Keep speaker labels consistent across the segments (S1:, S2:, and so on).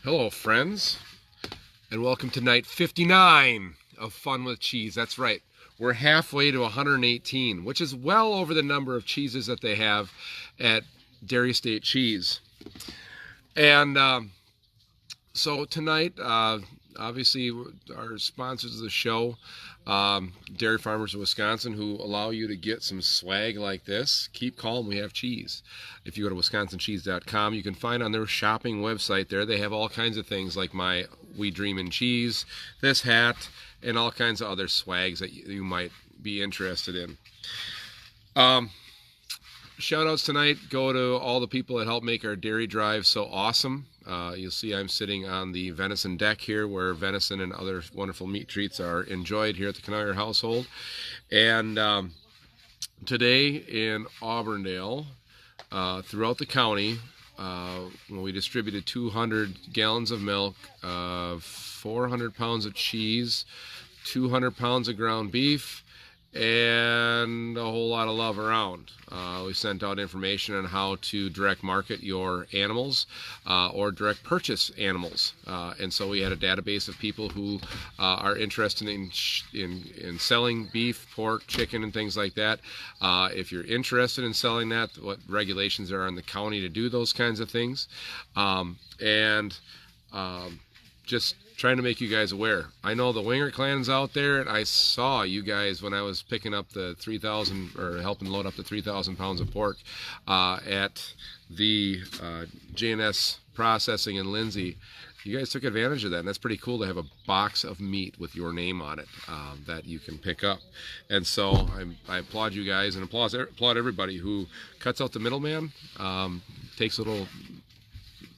S1: Hello, friends, and welcome to night 59 of Fun with Cheese. That's right, we're halfway to 118, which is well over the number of cheeses that they have at Dairy State Cheese. And so tonight, obviously, our sponsors of the show, Dairy Farmers of Wisconsin, who allow you to get some swag like this. Keep calm, we have cheese. If you go to wisconsincheese.com, you can find on their shopping website there, they have all kinds of things like my We Dream in Cheese, this hat, and all kinds of other swags that you might be interested in. Shout outs tonight go to all the people that help make our dairy drive so awesome. You'll see I'm sitting on the venison deck here where venison and other wonderful meat treats are enjoyed here at the Knier household. And today in Auburndale, throughout the county, we distributed 200 gallons of milk, 400 pounds of cheese, 200 pounds of ground beef, and a whole lot of love around. We sent out information on how to direct market your animals or direct purchase animals. And so we had a database of people who are interested in selling beef, pork, chicken, and things like that. If you're interested in selling that, what regulations are in the county to do those kinds of things. Just trying to make you guys aware. I know the Winger clan's out there, and I saw you guys when I was picking up the 3,000 or helping load up the 3,000 pounds of pork at the J&S Processing in Lindsay. You guys took advantage of that, and that's pretty cool to have a box of meat with your name on it that you can pick up. And so I applaud you guys and applaud everybody who cuts out the middleman, takes a little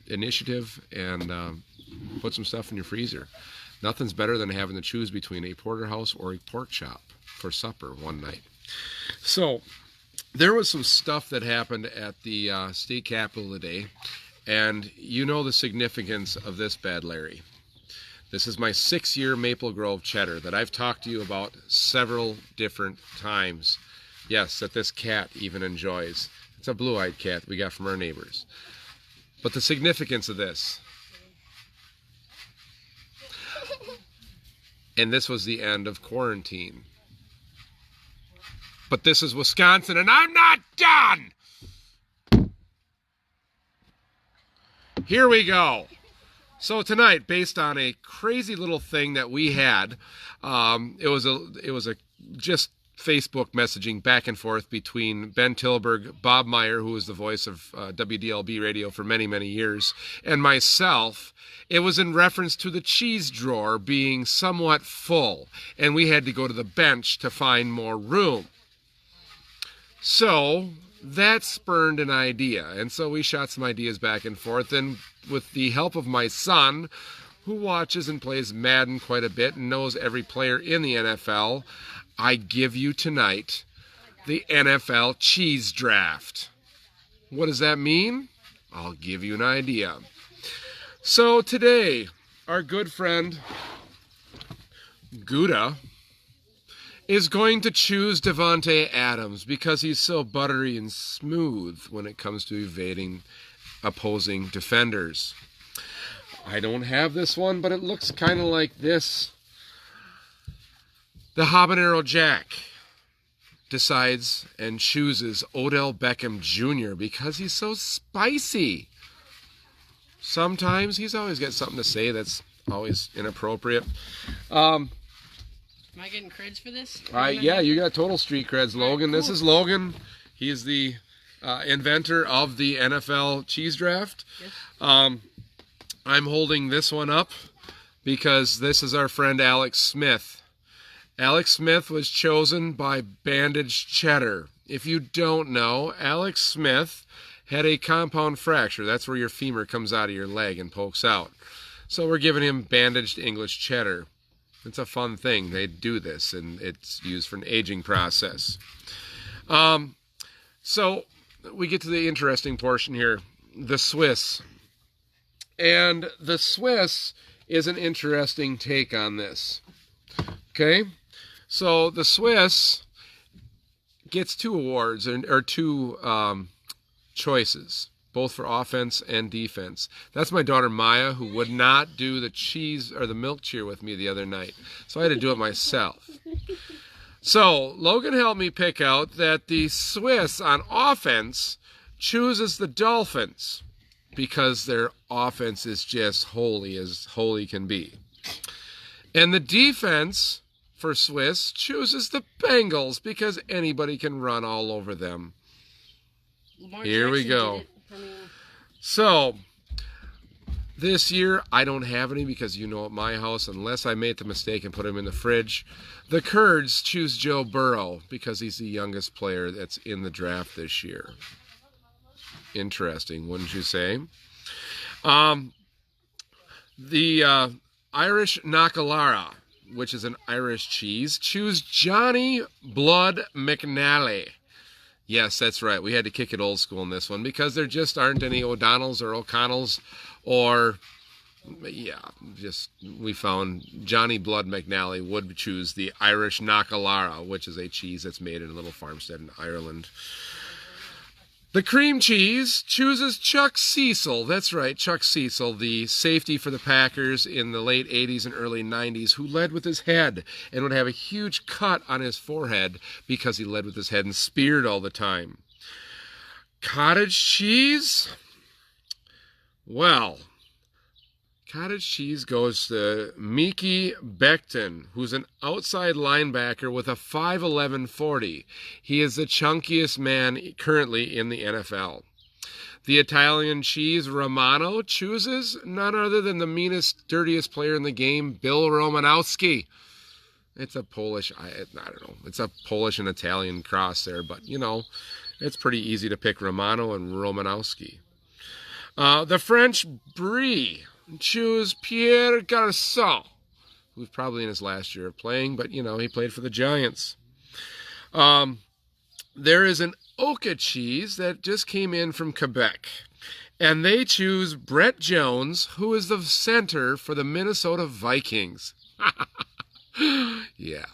S1: initiative, and put some stuff in your freezer. Nothing's better than having to choose between a porterhouse or a pork chop for supper one night. So there was some stuff that happened at the state capitol today, and you know the significance of this, Bad Larry. This is my 6-year Maple Grove cheddar that I've talked to you about several different times. Yes, that this cat even enjoys. It's a blue-eyed cat we got from our neighbors. But the significance of this, and this was the end of quarantine. But this is Wisconsin, and I'm not done! Here we go. So tonight, based on a crazy little thing that we had, it was a just Facebook messaging back and forth between Ben Tilburg, Bob Meyer, who was the voice of WDLB radio for many, many years, and myself. It was in reference to the cheese drawer being somewhat full, and we had to go to the bench to find more room. So that spurned an idea, and so we shot some ideas back and forth, and with the help of my son, who watches and plays Madden quite a bit and knows every player in the NFL, I give you tonight the NFL cheese draft. What does that mean? I'll give you an idea. So today, our good friend Gouda is going to choose Davante Adams because he's so buttery and smooth when it comes to evading opposing defenders. I don't have this one, but it looks kind of like this. The Habanero Jack decides and chooses Odell Beckham Jr. because he's so spicy. Sometimes he's always got something to say that's always inappropriate.
S2: Am I getting creds for this?
S1: Yeah, you got total street creds, Logan.
S2: Cool.
S1: This is Logan. He's the inventor of the NFL cheese draft.
S2: Yes.
S1: I'm holding this one up because this is our friend Alex Smith. Alex Smith was chosen by Bandaged Cheddar. If you don't know, Alex Smith had a compound fracture. That's where your femur comes out of your leg and pokes out. So we're giving him Bandaged English Cheddar. It's a fun thing. They do this, and it's used for an aging process. So we get to the interesting portion here, the Swiss. And the Swiss is an interesting take on this. Okay? So the Swiss gets 2 awards, or 2 choices. both for offense and defense. That's my daughter Maya, who would not do the cheese or the milk cheer with me the other night. So I had to do it myself. So Logan helped me pick out that the Swiss on offense chooses the Dolphins because their offense is just holy as holy can be. And the defense for Swiss chooses the Bengals because anybody can run all over them. Here we go. So this year, I don't have any because you know at my house, unless I made the mistake and put him in the fridge, the Kurds choose Joe Burrow because he's the youngest player that's in the draft this year. Interesting, wouldn't you say? The Irish Knockalara, which is an Irish cheese, choose Johnny Blood McNally. Yes, that's right. We had to kick it old school in this one because there just aren't any O'Donnells or O'Connells or, yeah, just we found Johnny Blood McNally would choose the Irish Knockalara, which is a cheese that's made in a little farmstead in Ireland. The cream cheese chooses Chuck Cecil. That's right, Chuck Cecil, the safety for the Packers in the late 80s and early 90s, who led with his head and would have a huge cut on his forehead because he led with his head and speared all the time. Cottage cheese? Well, cottage cheese goes to Mickey Becton, who's an outside linebacker with a 5'11" 40. He is the chunkiest man currently in the NFL. The Italian cheese Romano chooses none other than the meanest, dirtiest player in the game, Bill Romanowski. It's a Polish, I don't know, it's a Polish and Italian cross there, but, you know, it's pretty easy to pick Romano and Romanowski. The French Brie choose Pierre Garçon, who's probably in his last year of playing, but, you know, he played for the Giants. There is an Oka cheese that just came in from Quebec, and they choose Brett Jones, who is the center for the Minnesota Vikings. Yeah,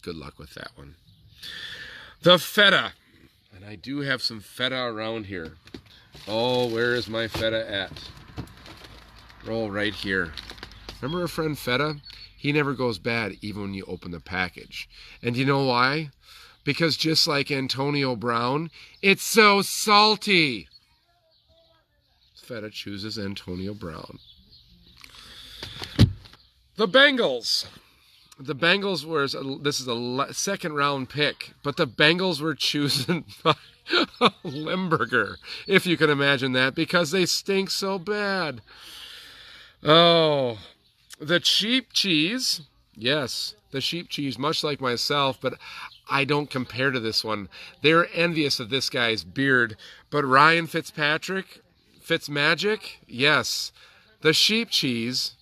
S1: good luck with that one. The feta, and I do have some feta around here. Oh, where is my feta at? Oh, right here. Remember our friend Feta? He never goes bad even when you open the package. And you know why? Because just like Antonio Brown, it's so salty. Feta chooses Antonio Brown. The Bengals. The Bengals were, this is a second round pick, but the Bengals were chosen by Limburger, if you can imagine that, because they stink so bad. Oh, the sheep cheese. Yes, the sheep cheese, much like myself, but I don't compare to this one. They're envious of this guy's beard. But Ryan Fitzmagic, yes, the sheep cheese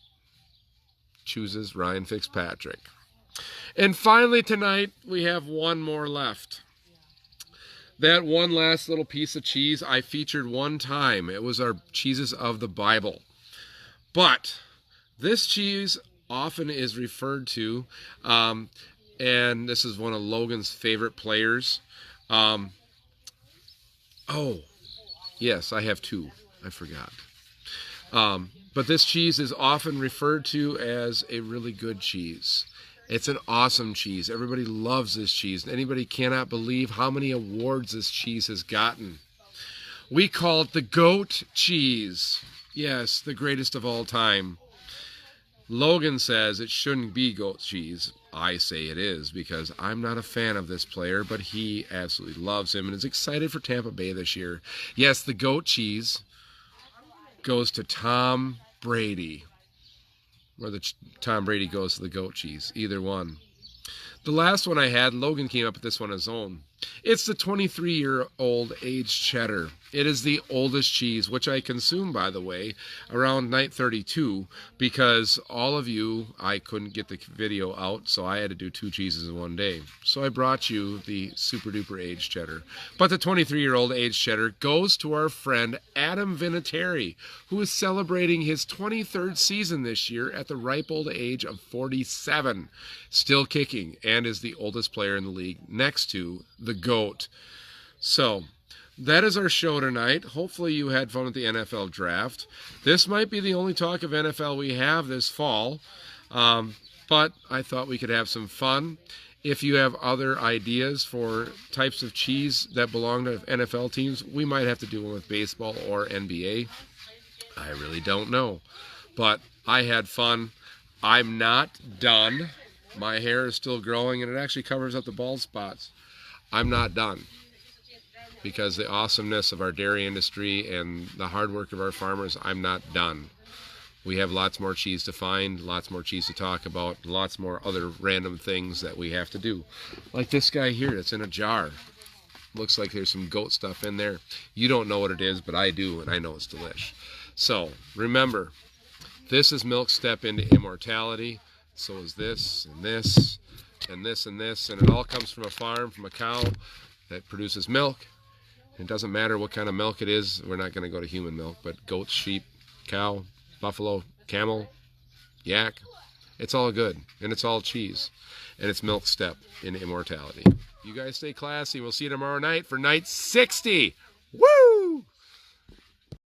S1: chooses Ryan Fitzpatrick. And finally tonight, we have one more left. That one last little piece of cheese I featured one time. It was our cheeses of the Bible. But this cheese often is referred to, and this is one of Logan's favorite players. Oh, yes, I have two. I forgot. But this cheese is often referred to as a really good cheese. It's an awesome cheese. Everybody loves this cheese. Anybody cannot believe how many awards this cheese has gotten. We call it the goat cheese. Yes, the greatest of all time. Logan says it shouldn't be goat cheese. I say it is because I'm not a fan of this player, but he absolutely loves him and is excited for Tampa Bay this year. Yes, the goat cheese goes to Tom Brady. Or Tom Brady goes to the goat cheese. Either one. The last one I had, Logan came up with this one on his own. It's the 23-year-old aged cheddar. It is the oldest cheese, which I consume, by the way, around night 32, because all of you, I couldn't get the video out, so I had to do 2 cheeses in one day. So I brought you the super-duper aged cheddar. But the 23-year-old aged cheddar goes to our friend Adam Vinatieri, who is celebrating his 23rd season this year at the ripe old age of 47. Still kicking, and is the oldest player in the league, next to the GOAT. So, that is our show tonight. Hopefully you had fun with the NFL draft. This might be the only talk of NFL we have this fall, but I thought we could have some fun. If you have other ideas for types of cheese that belong to NFL teams, we might have to do one with baseball or NBA. I really don't know. But I had fun. I'm not done. My hair is still growing, and it actually covers up the bald spots. I'm not done, because the awesomeness of our dairy industry and the hard work of our farmers, I'm not done. We have lots more cheese to find, lots more cheese to talk about, lots more other random things that we have to do. Like this guy here that's in a jar. Looks like there's some goat stuff in there. You don't know what it is, but I do, and I know it's delish. So, remember, this is Milk's step into immortality. So is this, and this, and this, and this. And it all comes from a farm, from a cow that produces milk. It doesn't matter what kind of milk it is. We're not going to go to human milk, but goats, sheep, cow, buffalo, camel, yak, it's all good, and it's all cheese, and it's Milk's step in immortality. You guys stay classy. We'll see you tomorrow night for night 60. Woo!